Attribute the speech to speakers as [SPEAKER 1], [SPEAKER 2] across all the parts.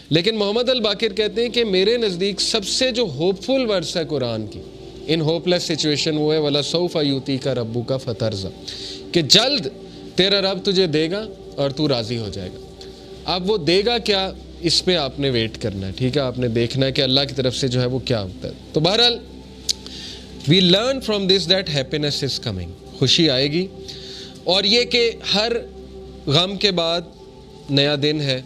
[SPEAKER 1] لیکن محمد الباقر کہتے ہیں کہ میرے نزدیک سب سے جو ہوپ فل ورس ہے قرآن کی ان ہوپ لیس سچویشن وہ ہے وَلَسَوْفَ يُؤْتِيكَ رَبُّكَ فَتَرْضَىٰ، کہ جلد تیرا رب تجھے دے گا اور تو راضی ہو جائے گا۔ اب وہ دے گا کیا، اس پہ آپ نے ویٹ کرنا ہے، ٹھیک ہے، آپ نے دیکھنا ہے کہ اللہ کی طرف سے جو ہے وہ کیا ہوتا ہے۔ تو بہرحال we learn from this that happiness is coming، خوشی آئے گی، اور یہ کہ ہر غم کے بعد نیا دن ہے،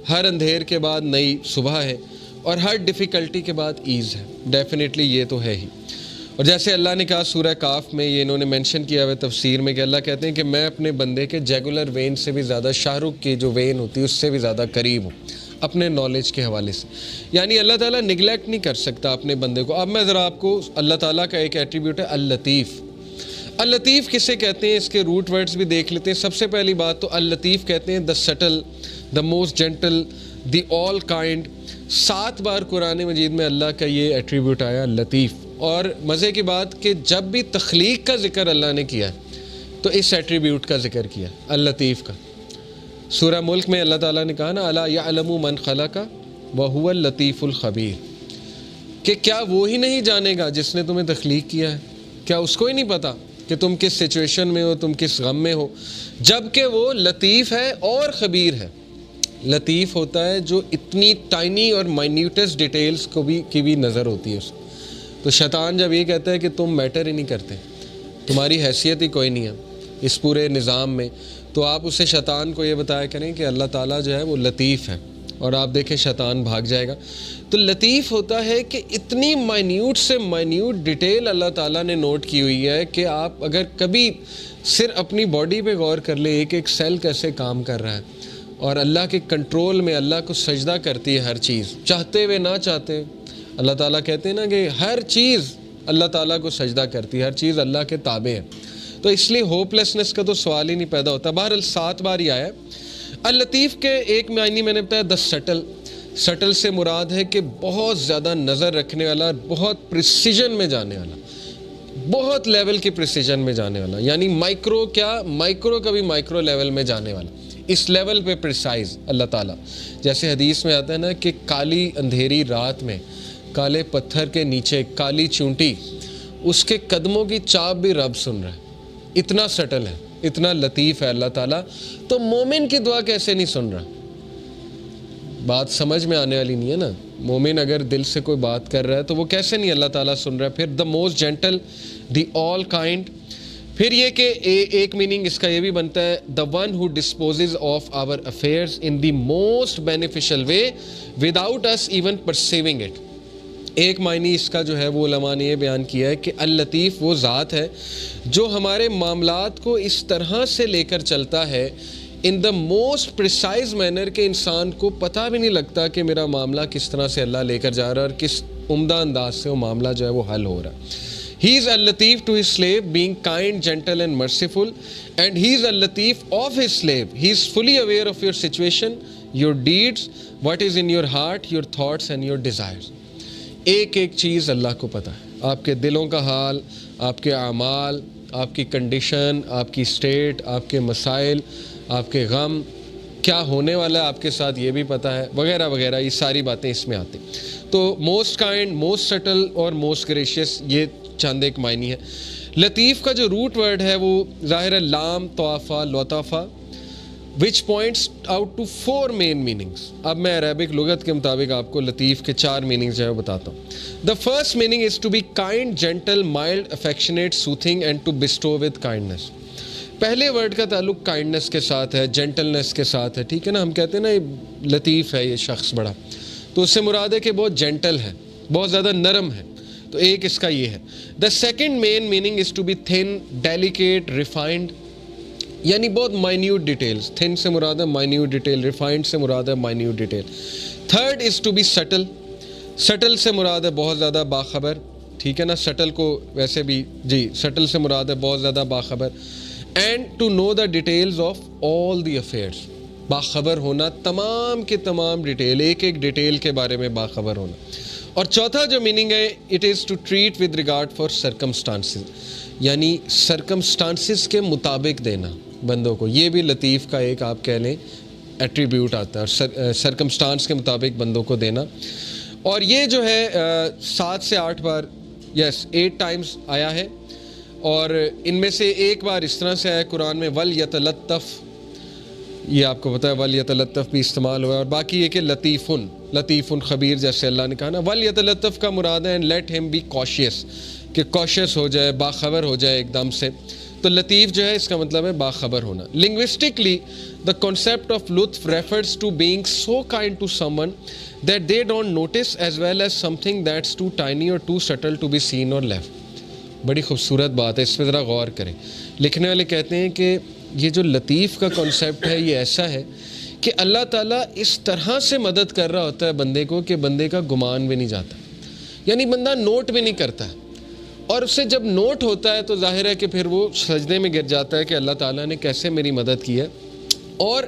[SPEAKER 1] ہر اندھیر کے بعد نئی صبح ہے، اور ہر ڈیفیکلٹی کے بعد ایز ہے، ڈیفینیٹلی یہ تو ہے ہی۔ اور جیسے اللہ نے کہا سورہ کاف میں، یہ انہوں نے مینشن کیا ہوا تفسیر میں، کہ اللہ کہتے ہیں کہ میں اپنے بندے کے جیگولر وین سے بھی زیادہ، شاہ رخ کی جو وین ہوتی ہے اس سے بھی زیادہ قریب ہوں اپنے نالج کے حوالے سے۔ یعنی اللہ تعالیٰ نگلیکٹ نہیں کر سکتا اپنے بندے کو۔ اب میں ذرا آپ کو اللہ تعالیٰ کا ایک ایٹریبیوٹ ہے اللطیف۔ اللطیف کسے کہتے ہیں، اس کے روٹ ورڈز بھی دیکھ لیتے ہیں۔ سب سے پہلی بات تو اللطیف کہتے ہیں the subtle, the most gentle, the all kind. 7 بار قرآن مجید میں اللہ کا یہ ایٹریبیوٹ آیا لطیف۔ اور مزے کی بات کہ جب بھی تخلیق کا ذکر اللہ نے کیا ہے تو اس ایٹریبیوٹ کا ذکر کیا اللطیف کا۔ سورہ ملک میں اللہ تعالیٰ نے کہا نا الا یعلم من خلق وہو اللطیف الخبیر، کہ کیا وہی نہیں جانے گا جس نے تمہیں تخلیق کیا ہے، کیا اس کو ہی نہیں پتا کہ تم کس سچویشن میں ہو، تم کس غم میں ہو، جبکہ وہ لطیف ہے اور خبیر ہے۔ لطیف ہوتا ہے جو اتنی ٹائنی اور مائنیوٹس ڈیٹیلز کی بھی نظر ہوتی ہے اس کو۔ تو شیطان جب یہ کہتا ہے کہ تم میٹر ہی نہیں کرتے، تمہاری حیثیت ہی کوئی نہیں ہے اس پورے نظام میں، تو آپ اسے شیطان کو یہ بتایا کریں کہ اللہ تعالیٰ جو ہے وہ لطیف ہے، اور آپ دیکھیں شیطان بھاگ جائے گا۔ تو لطیف ہوتا ہے کہ اتنی مائنیوٹ سے مائنیوٹ ڈیٹیل اللہ تعالیٰ نے نوٹ کی ہوئی ہے کہ آپ اگر کبھی صرف اپنی باڈی پہ غور کر لیں، ایک ایک سیل کیسے کام کر رہا ہے، اور اللہ کے کنٹرول میں اللہ کو سجدہ کرتی ہے ہر چیز، چاہتے ہوئے نہ چاہتے۔ اللہ تعالیٰ کہتے ہیں نا کہ ہر چیز اللہ تعالیٰ کو سجدہ کرتی ہے، ہر چیز اللہ کے تابع ہے۔ تو اس لیے ہوپ لیسنس کا تو سوال ہی نہیں پیدا ہوتا۔ بہرحال 7 بار ہی آیا ہے۔ اللطیف کے ایک معنی میں نے بتایا دا سٹل۔ سٹل سے مراد ہے کہ بہت زیادہ نظر رکھنے والا، بہت پریسیجن میں جانے والا، بہت لیول کی پریسیجن میں جانے والا، یعنی مائکرو کا بھی مائکرو لیول میں جانے والا، اس لیول پہ پریسائز اللہ تعالیٰ۔ جیسے حدیث میں آتا ہے نا کہ کالی اندھیری رات میں کالے پتھر کے نیچے کالی چونٹی، اس کے قدموں کی چاپ بھی رب سن رہا ہے، اتنا سٹل ہے، اتنا لطیف ہے اللہ تعالیٰ۔ تو مومن کی دعا کیسے نہیں سن رہا؟ بات سمجھ میں آنے والی نہیں ہے نا۔ مومن اگر دل سے کوئی بات کر رہا ہے تو وہ کیسے نہیں اللہ تعالیٰ سن رہا ہے؟ پھر the most gentle, the all kind. پھر یہ کہ ایک میننگ اس کا یہ بھی بنتا ہے the one who disposes of our affairs in the most beneficial way without his even perceiving it. ایک معنی اس کا جو ہے وہ علماء نے یہ بیان کیا ہے کہ اللطیف وہ ذات ہے جو ہمارے معاملات کو اس طرح سے لے کر چلتا ہے ان دا موسٹ پریسائز مینر کہ انسان کو پتہ بھی نہیں لگتا کہ میرا معاملہ کس طرح سے اللہ لے کر جا رہا ہے اور کس عمدہ انداز سے وہ معاملہ جو ہے وہ حل ہو رہا ہے۔ He is al-Latif to his slave, being kind, gentle and merciful, and he is al-Latif of his slave. He is fully aware of your situation, your deeds, what is in your heart, your thoughts and your desires. ایک ایک چیز اللہ کو پتہ ہے، آپ کے دلوں کا حال، آپ کے اعمال، آپ کی کنڈیشن، آپ کی اسٹیٹ، آپ کے مسائل، آپ کے غم، کیا ہونے والا ہے آپ کے ساتھ یہ بھی پتہ ہے، وغیرہ وغیرہ، یہ ساری باتیں اس میں آتی۔ تو موسٹ کائنڈ، موسٹ سٹل اور موسٹ گریشیس، یہ چند ایک معنی ہے۔ لطیف کا جو روٹ ورڈ ہے وہ ظاہر ہے لام طوافہ لطافہ which points out to 4 main meanings۔ اب میں عربک لغت کے مطابق آپ کو لطیف کے 4 meanings جو ہے بتاتا ہوں۔ The first meaning is to be kind, gentle, mild, affectionate, soothing and to bestow with kindness۔ پہلے ورڈ کا تعلق کائنڈنس کے ساتھ ہے، جینٹلنس کے ساتھ ہے، ٹھیک ہے نا۔ ہم کہتے ہیں نا یہ لطیف ہے یہ شخص بڑا، تو اس سے مراد ہے کہ بہت جینٹل ہے، بہت زیادہ نرم ہے، تو ایک اس کا یہ ہے۔ The second main meaning is to be thin, delicate, refined, یعنی بہت مائنیوٹ ڈیٹیلز۔ تھن سے مراد ہے مائنیوٹ ڈیٹیل، ریفائنڈ سے مراد ہے minute detail. Third is to be subtle, subtle سے مراد ہے بہت زیادہ باخبر، ٹھیک ہے نا۔ سٹل کو ویسے بھی سٹل سے مراد ہے بہت زیادہ باخبر۔ And to know the details of all the affairs, باخبر ہونا تمام کے تمام ڈیٹیل، ایک ایک ڈیٹیل کے بارے میں باخبر ہونا۔ اور چوتھا جو میننگ ہے it is to treat with regard for circumstances, یعنی سرکمسٹانسز کے مطابق دینا بندوں کو، یہ بھی لطیف کا ایک آپ کہہ لیں ایٹریبیوٹ آتا ہے اور سرکمسٹانس کے مطابق بندوں کو دینا. اور یہ جو ہے 7 سے 8 بار 8 ٹائمز آیا ہے, اور ان میں سے ایک بار اس طرح سے آیا قرآن میں وَلْيَتَلَطَّفْ, یہ آپ کو پتہ ہے وَلْيَتَلَطَّفْ بھی استعمال ہوا ہے, اور باقی یہ کہ لطیفٌ خبیر جیسے اللہ نے کہا نا. وَلْيَتَلَطَّفْ کا مراد ہے لیٹ ہم بی کاشیس, کہ کاشیس ہو جائے, باخبر ہو جائے ایک دم سے. تو لطیف جو ہے اس کا مطلب ہے باخبر ہونا. لنگوسٹکلی the concept of لطف refers to being so kind to someone that they don't notice as well as something that's too tiny or too subtle to be seen or left. بڑی خوبصورت بات ہے, اس پہ ذرا غور کریں. لکھنے والے کہتے ہیں کہ یہ جو لطیف کا کنسیپٹ ہے یہ ایسا ہے کہ اللہ تعالیٰ اس طرح سے مدد کر رہا ہوتا ہے بندے کو کہ بندے کا گمان بھی نہیں جاتا, یعنی بندہ نوٹ بھی نہیں کرتا ہے, اور اس سے جب نوٹ ہوتا ہے تو ظاہر ہے کہ پھر وہ سجدے میں گر جاتا ہے کہ اللہ تعالیٰ نے کیسے میری مدد کی ہے. اور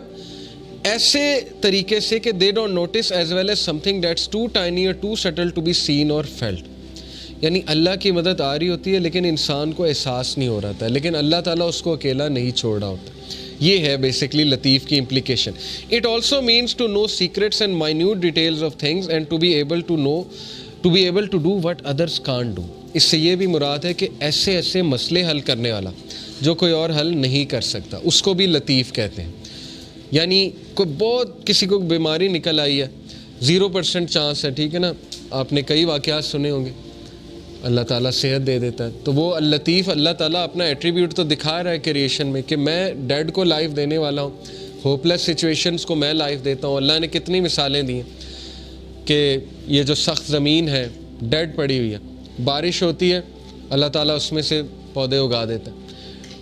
[SPEAKER 1] ایسے طریقے سے کہ they don't notice as well as something that's too tiny or too subtle to be seen or felt. یعنی اللہ کی مدد آ رہی ہوتی ہے لیکن انسان کو احساس نہیں ہو رہا تھا, لیکن اللہ تعالیٰ اس کو اکیلا نہیں چھوڑ رہا ہوتا. یہ ہے بیسکلی لطیف کی implication. It also means to know secrets and minute details of things and to be able to do what others can't do. اس سے یہ بھی مراد ہے کہ ایسے مسئلے حل کرنے والا جو کوئی اور حل نہیں کر سکتا, اس کو بھی لطیف کہتے ہیں. یعنی کوئی بہت کسی کو بیماری نکل آئی ہے, 0% چانس ہے, ٹھیک ہے نا, آپ نے کئی واقعات سنے ہوں گے, اللہ تعالیٰ صحت دے دیتا ہے. تو وہ اللطیف, اللہ تعالیٰ اپنا ایٹریبیوٹ تو دکھا رہا ہے کریشن میں کہ میں ڈیڈ کو لائف دینے والا ہوں, ہوپ لیس سچویشنز کو میں لائف دیتا ہوں. اللہ نے کتنی مثالیں دی ہیں کہ یہ جو سخت زمین ہے ڈیڈ پڑی ہوئی ہے, بارش ہوتی ہے اللہ تعالیٰ اس میں سے پودے اگا دیتا ہے.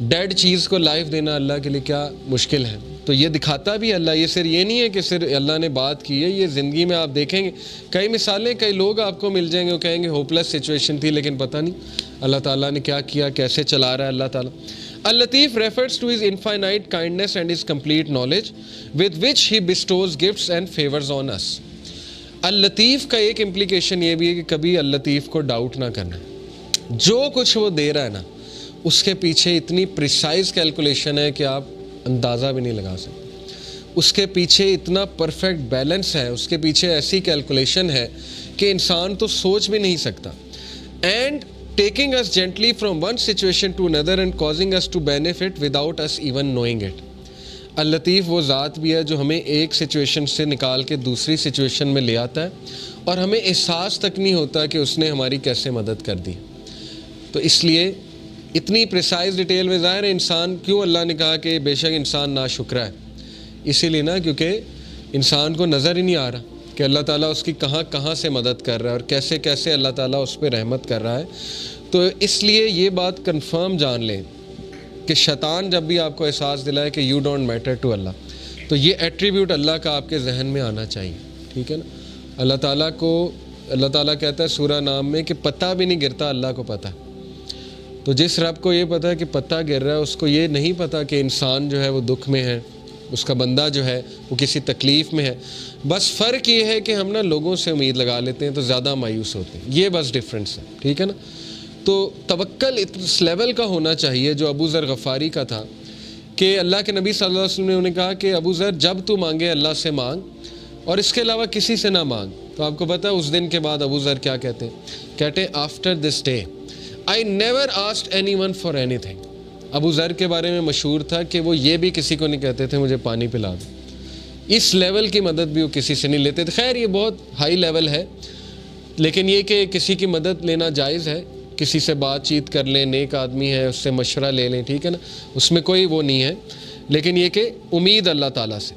[SPEAKER 1] ڈیڈ چیز کو لائف دینا اللہ کے لیے کیا مشکل ہے. تو یہ دکھاتا بھی اللہ, یہ صرف یہ نہیں ہے کہ صرف اللہ نے بات کی ہے, یہ زندگی میں آپ دیکھیں گے کئی مثالیں, کئی لوگ آپ کو مل جائیں گے وہ کہیں گے ہوپ لیس سچویشن تھی لیکن پتہ نہیں اللہ تعالیٰ نے کیا کیا, کیسے چلا رہا ہے اللہ تعالیٰ. اللطیف refers to his infinite kindness and his complete knowledge with which he bestows gifts and favors on us. اللطیف کا ایک امپلیکیشن یہ بھی ہے کہ کبھی اللطیف کو ڈاؤٹ نہ کرنا, جو کچھ وہ دے رہا ہے نا اس کے پیچھے اتنی پریسائز کیلکولیشن ہے کہ آپ اندازہ بھی نہیں لگا سکتے. اس کے پیچھے اتنا پرفیکٹ بیلنس ہے, اس کے پیچھے ایسی کیلکولیشن ہے کہ انسان تو سوچ بھی نہیں سکتا. And taking us gently from one situation to another and causing us to benefit without us even knowing it. اللطیف وہ ذات بھی ہے جو ہمیں ایک سچویشن سے نکال کے دوسری سچویشن میں لے آتا ہے اور ہمیں احساس تک نہیں ہوتا کہ اس نے ہماری کیسے مدد کر دی. تو اس لیے اتنی پریسائز ڈیٹیل میں ظاہر ہے انسان, کیوں اللہ نے کہا کہ بے شک انسان ناشکرا ہے, اسی لیے نا کیونکہ انسان کو نظر ہی نہیں آ رہا کہ اللہ تعالیٰ اس کی کہاں سے مدد کر رہا ہے اور کیسے اللہ تعالیٰ اس پہ رحمت کر رہا ہے. تو اس لیے یہ بات کنفرم جان لیں کہ شیطان جب بھی آپ کو احساس دلائے کہ یو ڈونٹ میٹر ٹو اللہ, تو یہ ایٹریبیوٹ اللہ کا آپ کے ذہن میں آنا چاہیے, ٹھیک ہے نا. اللہ تعالیٰ کہتا ہے سورہ نام میں کہ پتہ بھی نہیں گرتا, اللہ کو پتہ ہے. تو جس رب کو یہ پتہ ہے کہ پتہ گر رہا ہے, اس کو یہ نہیں پتہ کہ انسان جو ہے وہ دکھ میں ہے, اس کا بندہ جو ہے وہ کسی تکلیف میں ہے. بس فرق یہ ہے کہ ہم نا لوگوں سے امید لگا لیتے ہیں تو زیادہ مایوس ہوتے ہیں, یہ بس ڈفرینس ہے, ٹھیک ہے نا. تو توکل اس لیول کا ہونا چاہیے جو ابو ذر غفاری کا تھا کہ اللہ کے نبی صلی اللہ علیہ وسلم نے انہیں کہا کہ ابو ذر جب تو مانگے اللہ سے مانگ اور اس کے علاوہ کسی سے نہ مانگ. تو آپ کو پتہ ہے اس دن کے بعد ابو ذر کیا کہتے ہیں after this day I never asked anyone for anything. ابو ذر کے بارے میں مشہور تھا کہ وہ یہ بھی کسی کو نہیں کہتے تھے مجھے پانی پلا دو, اس لیول کی مدد بھی وہ کسی سے نہیں لیتے تھے. خیر یہ بہت ہائی لیول ہے, لیکن یہ کہ کسی کی مدد لینا جائز ہے, کسی سے بات چیت کر لیں, نیک آدمی ہے اس سے مشورہ لے لیں, ٹھیک ہے نا, اس میں کوئی وہ نہیں ہے, لیکن یہ کہ امید اللہ تعالیٰ سے.